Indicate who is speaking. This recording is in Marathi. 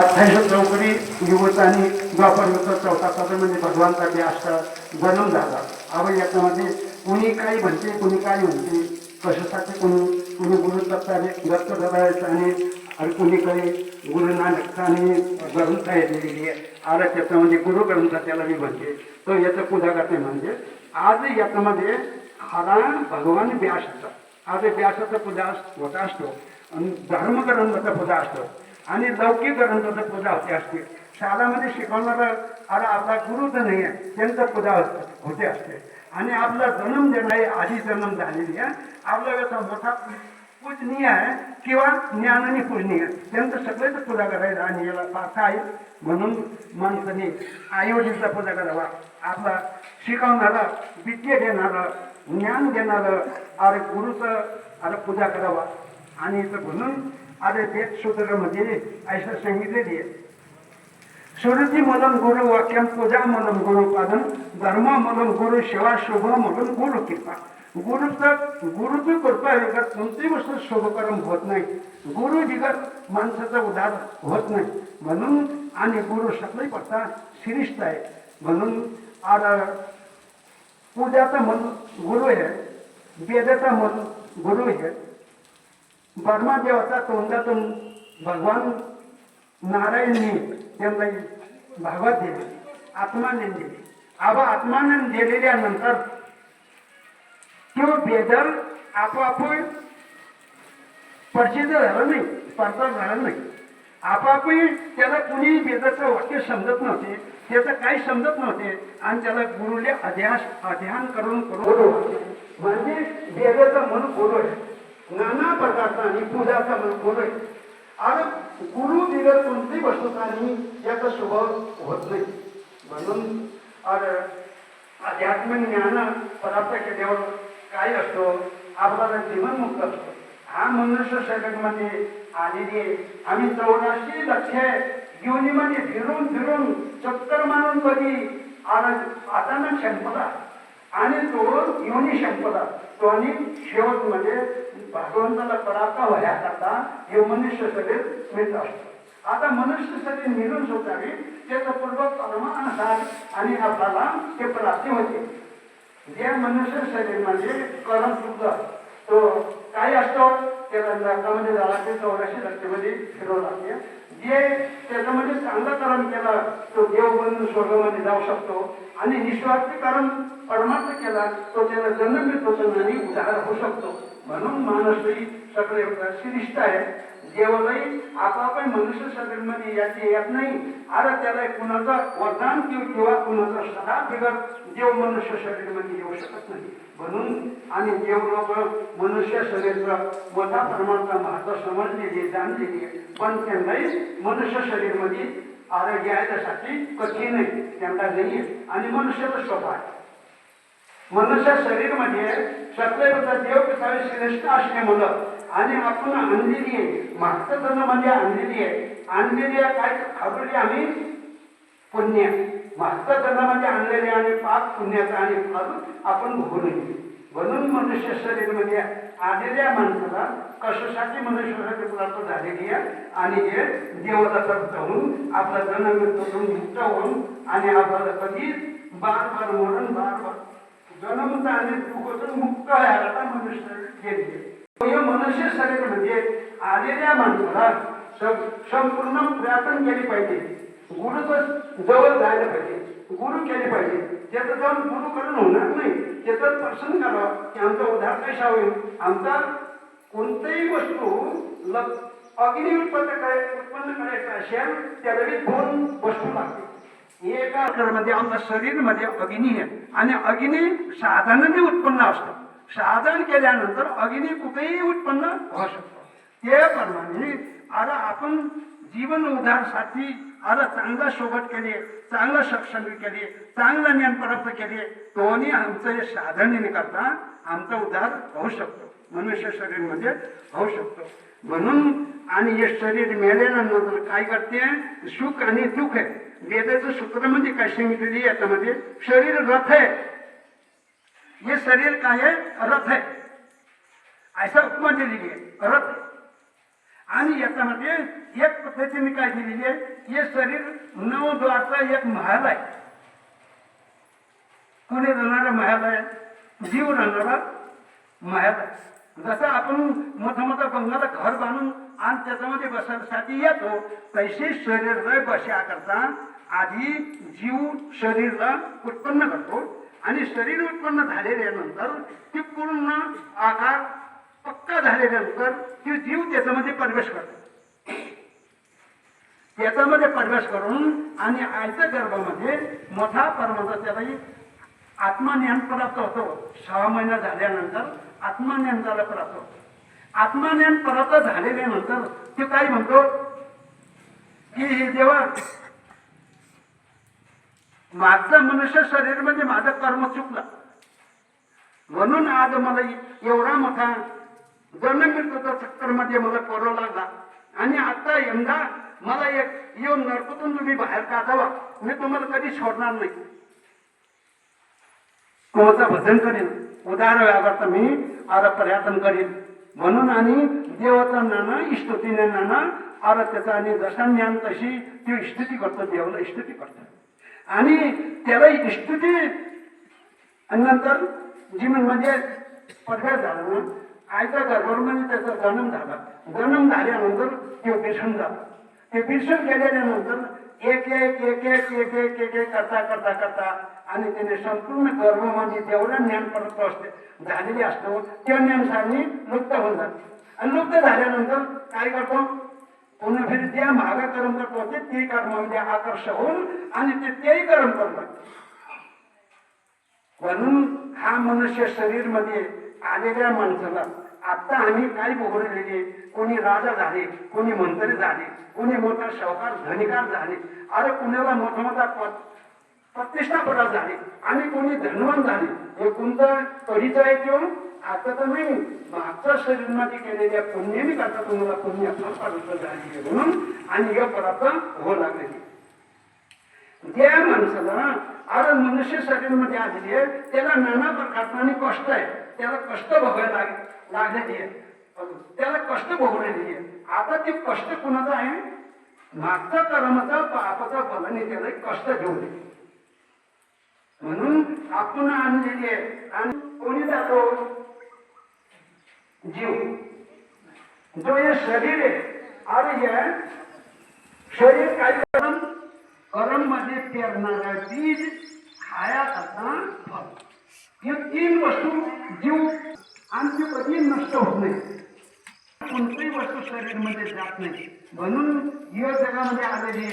Speaker 1: अठ्ठावीस चौकडी युवत आणि द्वापर युवत चौथा पद म्हणजे भगवानचा व्यास जन्म झाला. आवड याच्यामध्ये कुणी काही म्हणते, कुणी काय म्हणते, कशासाठी कुणी गुरुदत्ताने दत्त दत्ताचं आणि कुणी काही गुरु नानकाने ग्रंथ लिहिलेली आहे. आता त्याच्यामध्ये गुरुग्रंथ त्याला मी म्हणते, तो याचं पूजा करते. म्हणजे आज याच्यामध्ये खरा भगवान व्यासाचा, आज व्यासाचा पूजा होत असतो आणि धर्मग्रंथाचा पूजा असतो आणि लौकिक ग्रंथाचा पूजा होते असते. शाळामध्ये शिकवणारा अरे आपला गुरु तर नाही आहे, त्यांचा पूजा होते असते. आणि आपला जन्म देणारे आधी जन्म झालेली आहे, आपला याचा मोठा पूजनीय आहे किंवा ज्ञानाने पूजनीय आहे, त्यांचं सगळ्याच पूजा करायला आणि याला पार्थ आहे. म्हणून माणसाने आईवडीलचा पूजा करावा, आपला शिकवणारा, विद्या देणारं, ज्ञान देणारं अरे गुरुचं अरे पूजा करावा. आणि इथं म्हणून अरे वेद सूत्रामध्ये असं सांगितलेली आहे, सुरती मलम गुरु वाक्यम पूजा मलम गुरुपादन धर्म मलम गुरु सेवा शुभ मलम गुरु कृपा. गुरुची कृपा बिगर कोणतीही वस्तू शुभकर्म होत नाही, गुरु बिगर माणसाचा उद्धार होत नाही. म्हणून आणि गुरु सगळे पडता श्रेष्ठ आहे. म्हणून अरे पूजाचा मन गुरु आहे, वेदाचा मन गुरु आहे. ब्रह्मदेवाचा तोंडातून भगवान नारायणने त्यांना भागवत दिली, आत्माने दिली. आत्माने दिलेल्यानंतर तो वेद आपोआप प्रसिद्ध झाला नाही, स्पर्धा झाला नाही. आपोआप त्याला कुणी वेदाचं वाक्य समजत नव्हते, त्याचं काही समजत नव्हते आणि त्याला गुरुले अध्यान करून म्हणजे वेदाचं मन गुरु आहे, नाना प्रकारचा आणि पूजाचा मन गुरु आहे. आणि गुरु बिगर कोणतीही वस्तूचानी याचा स्वभाव होत नाही. म्हणून आध्यात्मिक ज्ञान प्राप्त केल्यावर काय असतो, आपल्याला जीवनमुक्त असतो. हा मनुष्य शरीरामध्ये आलेली आहे. आम्ही 84 लक्ष योनीमध्ये फिरून फिरून चक्कर मारून कधी अचानक संपला आणि तो योनी संपला तो आणि शेवट म्हणजे भगवंताला प्राप्त होण्याकरता हे मनुष्य शरीर मिळत असतो. आता मनुष्य शरीर मिळून सुटावे त्याचा पूर्व कर्मानुसार आणि आपल्याला ते प्राप्ती होते. जे मनुष्य शरीर म्हणजे कर्म शुद्ध तो काय असतो, त्याला नरकामध्ये झाला ते 84 लक्षमध्ये फिरवला लागते. जे त्याच्यामध्ये चांगलं कर्म केला तो देव बनून स्वर्गामध्ये जाऊ शकतो आणि निस्वार्थी कर्म परमार्थ केला तो त्याला जन्म मिळतो आणि उद्धार होऊ शकतो. म्हणून मानवी सगळे श्रेष्ठ आहे. देवालाही आपापल्या मनुष्य शरीरमध्ये याची येत नाही. अरे त्याला कुणाचं वरदान किंवा कुणाचा सदा बिगर देव मनुष्य शरीरमध्ये येऊ शकत नाही. म्हणून आणि देव लोक मनुष्य शरीरचा मोठा प्रमाणाचा महत्व समजलेली जाणलेली आहे, पण त्यांनाही मनुष्य शरीरमध्ये आरोग्य यायच्यासाठी कठीण आहे, त्यांना नाही आहे. आणि मनुष्याचा स्वभाव आहे, मनुष्य शरीरमध्ये सगळ्या देव पितावे श्रेष्ठ असल्यामुळं आणि आपण आणलेली आहे, मागच्या जन्मामध्ये आणलेली आहे काय खाबरली आम्ही पुण्य, मागच्या जन्मामध्ये आणलेले आणि पाप पुण्याचा आणि फल आपण भोगू नये. म्हणून मनुष्य शरीरमध्ये आलेल्या माणसाला कशासाठी मनुष्य शरीर प्राप्त झालेली आहे आणि हे देवाला प्राप्त होऊन आपला जन्म मुक्त होऊन आणि आपल्याला कधी बार मरण बार जन्म आणि दुःखातून मुक्त व्हायला मनुष्य गेले. मनुष्य शरीर म्हणजे आलेल्या माणसाला संपूर्ण प्रयत्न केले पाहिजे, गुरुचं जवळ जायला पाहिजे, गुरु केले पाहिजे. त्याचं जाऊन गुरु करून होणार नाही, त्याचं प्रसन्न करावं की आमचा उद्धार कसा होईल. आमचा कोणतीही वस्तू अग्नी उत्पन्न करायचं असेल त्याला 2 वस्तू लागते. एका मध्ये आमच्या शरीरमध्ये अग्नी आहे आणि अग्नी साधनाने उत्पन्न असतो. साधन केल्यानंतर अग्नी कुठेही उत्पन्न होऊ शकतो. त्याप्रमाणे आता आपण जीवन उद्धारासाठी आता चांगला सोबत केले, चांगलं सक्षम केले, चांगलं ज्ञान प्राप्त केले, तोही आमचं हे साधन करता आमचा उद्धार होऊ शकतो, मनुष्य शरीरमध्ये होऊ शकतो. म्हणून आणि हे शरीर मेल्यानंतर काय करते, सुख आणि दुःख आहे. वेदाचं सूत्रामध्ये काय सांगितलेली याच्यामध्ये शरीर रथ आहे, हे शरीर काय आहे, रथ आहे, असा उपमा दिलेली आहे, रथ. आणि याच्यामध्ये एक पद्धतीने काय दिलेली आहे, हे शरीर 9 द्वारचा एक महल आहे. कोणी राहणारा महल आहे, जीव राहणारा महल आहे. जसं आपण मोठा मोठा बंगला घर बांधून आणि त्याच्यामध्ये बसायसाठी येतो, तशी शरीराला बसण्याकरता आधी जीव शरीरला उत्पन्न करतो आणि शरीर उत्पन्न झालेल्यानंतर ती पूर्ण आकार पक्का झाल्यानंतर ती जीव त्याच्यामध्ये प्रवेश करतो. त्याच्यामध्ये प्रवेश करून आणि आईच्या गर्भामध्ये मोठा परमात्मा त्यालाही आत्मज्ञान प्राप्त होतो. 6 महिना झाल्यानंतर आत्मज्ञान झालं प्राप्त होतं. आत्मज्ञान प्राप्त झालेल्यानंतर ते काय म्हणतो की हे देवा, माझं मनुष्य शरीर म्हणजे माझं कर्म चुकलं, म्हणून आज मला एवढा मोठा जन्म मृत्यूच्या चक्करमध्ये मला पडू लागला आणि आता यंदा मला एक येऊन नरकातून तुम्ही बाहेर काढावा, मी तुम्हाला कधी सोडणार नाही, तुमचं भजन करीन, उदार व्याकरता मी आर प्रयत्न करीन. म्हणून आणि देवाचा नाना स्तुतीने नाना आर त्याचा आणि जसा ज्ञान तशी ती स्तुती करतो, देवाला स्तुती करतो आणि त्याला स्तुती नंतर जीवन म्हणजे प्रवेश झाला ना, आईच्या गर्भामध्ये त्याचा जन्म झाला. जन्म झाल्यानंतर ते भीषण झालं. ते भीषण केल्यानंतर एक एक एक एक एक एक एक एक करता करता करता आणि त्याने संपूर्ण गर्भामध्ये जेवढं ज्ञान परत असते झालेले असतो त्या ज्ञानाने लुप्त होऊन जाते. आणि लुप्त झाल्यानंतर काय करतो, पुन्हा फिर त्या मागे कर्म करतो ते कर्मामध्ये आकर्ष होऊन आणि तेही कर्म करू लागतो. म्हणून हा मनुष्य शरीर मध्ये आलेल्या माणसाला आता आम्ही काय भोगलेले, कोणी राजा झाले, कोणी मंत्री झाले, कोणी मोठा सावकार धनिकार झाले, अरे कुणाला मोठा मोठा प्रतिष्ठापना झाले आणि कोणी धनवान झाले. हे कोणता परिचय घेऊन आता तर नाही, मागच्या शरीरामध्ये केलेल्या पुण्याने करता तुम्हाला पुण्य प्राप्त झाली म्हणून आणि हे प्राप्त होऊ लागले. त्या माणसाला अरे मनुष्य शरीरामध्ये आलेली आहे, त्याला नाना प्रकारचा आणि कष्ट आहे, त्याला कष्ट भोगायला लागलेली आहे, त्याला कष्ट भोगलेली आहे. आता ते कष्ट कुणाचा आहे, मागचा कर्माचा पापाचा फलाने त्याला कष्ट घेऊ नये म्हणून आपण आणलेली आहे. आणि कोणी जातो, जीव जो हे शरीर आहे, अरे हे शरीर काय कर्म कर्म मध्ये पेरणारा बीज खायाचा फल, हे 3 वस्तू जीव आणि ती कधी नष्ट होत नाही, कोणतीही वस्तू शरीर मध्ये जात नाही. म्हणून या जगामध्ये आलेली